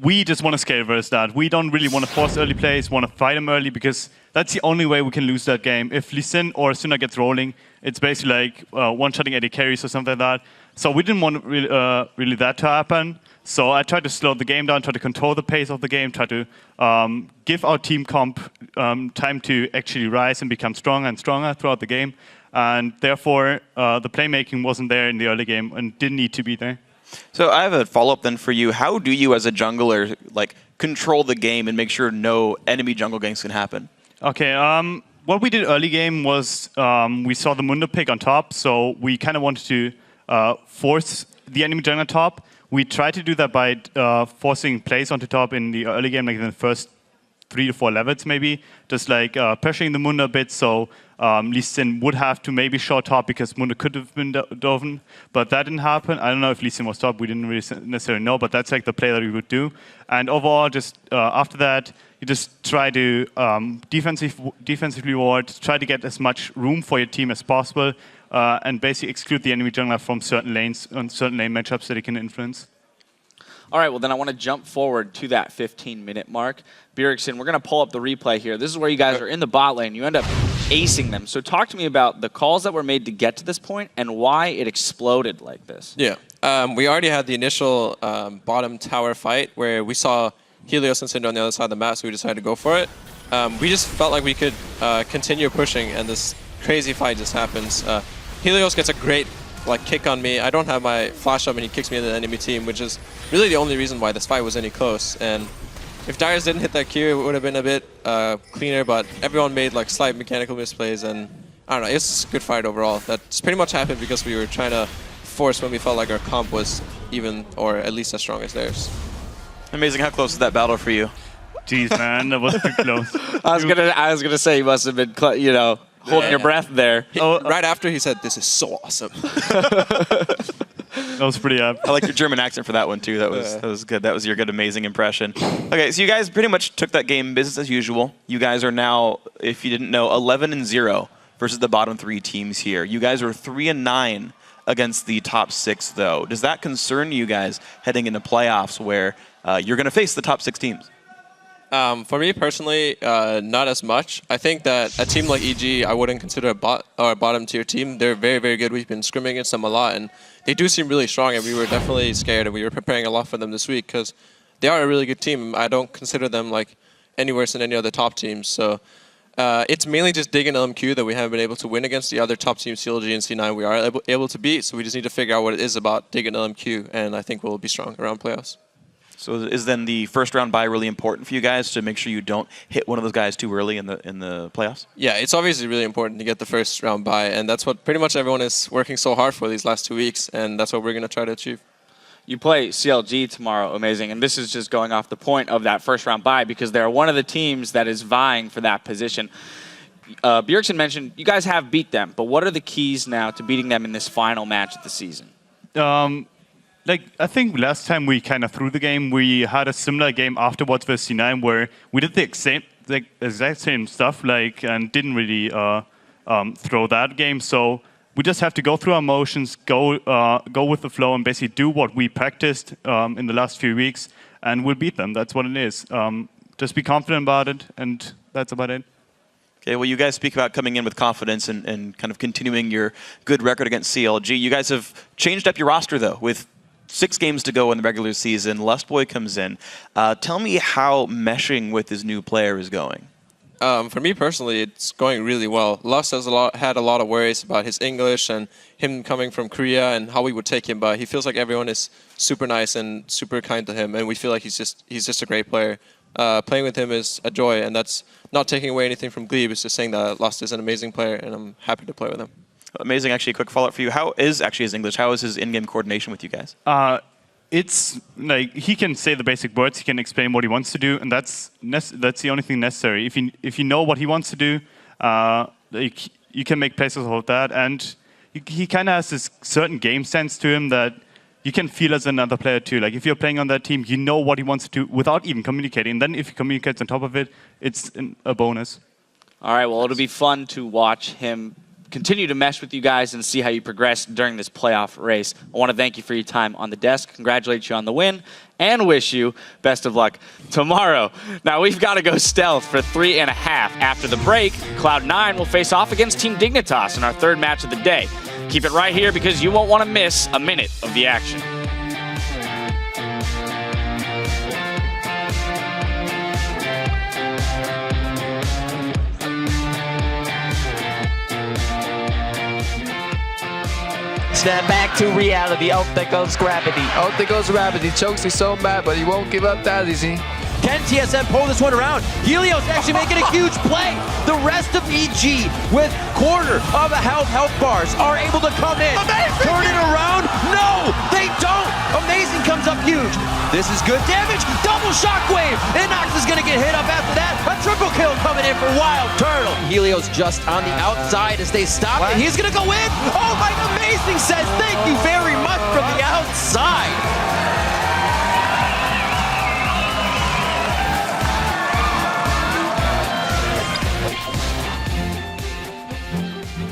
we just want to scale versus that. We don't really want to force early plays, want to fight them early, because that's the only way we can lose that game. If Lee Sin or Synder gets rolling, it's basically like one-shotting AD carries or something like that. So we didn't want really that to happen. So I tried to slow the game down, try to control the pace of the game, try to give our team comp time to actually rise and become stronger and stronger throughout the game. And therefore, the playmaking wasn't there in the early game and didn't need to be there. So I have a follow-up then for you. How do you, as a jungler, like control the game and make sure no enemy jungle ganks can happen? Okay, what we did early game was we saw the Mundo pick on top, so we kind of wanted to force the enemy jungle top. We tried to do that by forcing plays onto top in the early game, like in the first 3 to 4 levels maybe, just like pressuring the Mundo a bit, so Lee Sin would have to maybe short top because Mundo could have been Doven, but that didn't happen. I don't know if Lee Sin was top, we didn't really necessarily know, but that's like the play that we would do. And overall, just after that, you just try to defensively ward, try to get as much room for your team as possible, and basically exclude the enemy jungler from certain lanes and certain lane matchups that he can influence. All right, well, then I want to jump forward to that 15-minute mark. Bjergsen, we're going to pull up the replay here. This is where you guys are in the bot lane. You end up acing them. So talk to me about the calls that were made to get to this point and why it exploded like this. Yeah, we already had the initial bottom tower fight where we saw Helios and Synder on the other side of the map, so we decided to go for it. We just felt like we could continue pushing, and this crazy fight just happens. Helios gets a great kick on me. I don't have my flash up, and he kicks me into the enemy team, which is really the only reason why this fight was any close. And if Dyrus didn't hit that Q, it would have been a bit cleaner, but everyone made slight mechanical misplays, and I don't know, it's a good fight overall. That's pretty much happened because we were trying to force when we felt like our comp was even or at least as strong as theirs. Amazing. How close is that battle for you? Jeez, man, that was pretty close. I was gonna say you must have been, holding your breath there. Right after he said, "This is so awesome." That was pretty up. I like your German accent for that one too. That was good. That was your good, amazing impression. Okay, so you guys pretty much took that game business as usual. You guys are now, if you didn't know, 11-0 versus the bottom 3 teams here. You guys are 3-9 against the top 6, though. Does that concern you guys heading into playoffs where you're going to face the top 6 teams? For me personally, not as much. I think that a team like EG, I wouldn't consider a bottom tier team. They're very, very good. We've been scrimming against them a lot, and they do seem really strong, and we were definitely scared, and we were preparing a lot for them this week because they are a really good team. I don't consider them any worse than any other top teams. So it's mainly just Dig and LMQ that we haven't been able to win against. The other top teams, CLG and C9, we are able to beat, so we just need to figure out what it is about Dig and LMQ, and I think we'll be strong around playoffs. So is then the first round bye really important for you guys to make sure you don't hit one of those guys too early in the playoffs? Yeah, it's obviously really important to get the first round bye, and that's what pretty much everyone is working so hard for these last 2 weeks, and that's what we're going to try to achieve. You play CLG tomorrow, Amazing, and this is just going off the point of that first round bye because they're one of the teams that is vying for that position. Bjergsen mentioned you guys have beat them, but what are the keys now to beating them in this final match of the season? I think last time we kind of threw the game, we had a similar game afterwards with C9 where we did the exact same stuff, and didn't really throw that game. So we just have to go through our motions, go with the flow, and basically do what we practiced in the last few weeks, and we'll beat them. That's what it is. Just be confident about it, and that's about it. Okay, well, you guys speak about coming in with confidence and kind of continuing your good record against CLG. You guys have changed up your roster, though, with 6 games to go in the regular season. Lustboy comes in. Tell me how meshing with his new player is going. For me personally, it's going really well. Lust has had a lot of worries about his English and him coming from Korea and how we would take him, but he feels like everyone is super nice and super kind to him, and we feel like he's just a great player. Playing with him is a joy, and that's not taking away anything from Glebe. It's just saying that Lust is an amazing player, and I'm happy to play with him. Amazing. Actually, a quick follow-up for you. How is actually his English? How is his in-game coordination with you guys? It's like he can say the basic words, he can explain what he wants to do, and that's the only thing necessary. If you know what he wants to do, like, you can make plays of that, and he kind of has this certain game sense to him that you can feel as another player too. Like if you're playing on that team, you know what he wants to do without even communicating. And then if he communicates on top of it, it's a bonus. All right, well, it'll be fun to watch him continue to mesh with you guys and see how you progress during this playoff race. I want to thank you for your time on the desk, congratulate you on the win, and wish you best of luck tomorrow. Now, we've got to go stealth for 3.5. After the break, Cloud9 will face off against Team Dignitas in our third match of the day. Keep it right here because you won't want to miss a minute of the action. Snap back to reality. Out there goes gravity. Out there goes gravity. Chokes is so mad, but he won't give up that easy. Can TSM pull this one around? Helios actually making a huge play. The rest of EG with quarter of a health bars are able to come in. Amazing! Turn it around. No, they don't. Amazing comes up huge. This is good damage. Double shockwave. Inox is going to get hit up after that. A triple kill coming in for Wild Turtle. Helios just on the outside as they stop it. He's going to go in. Oh, my Amazing says thank you very much from the outside.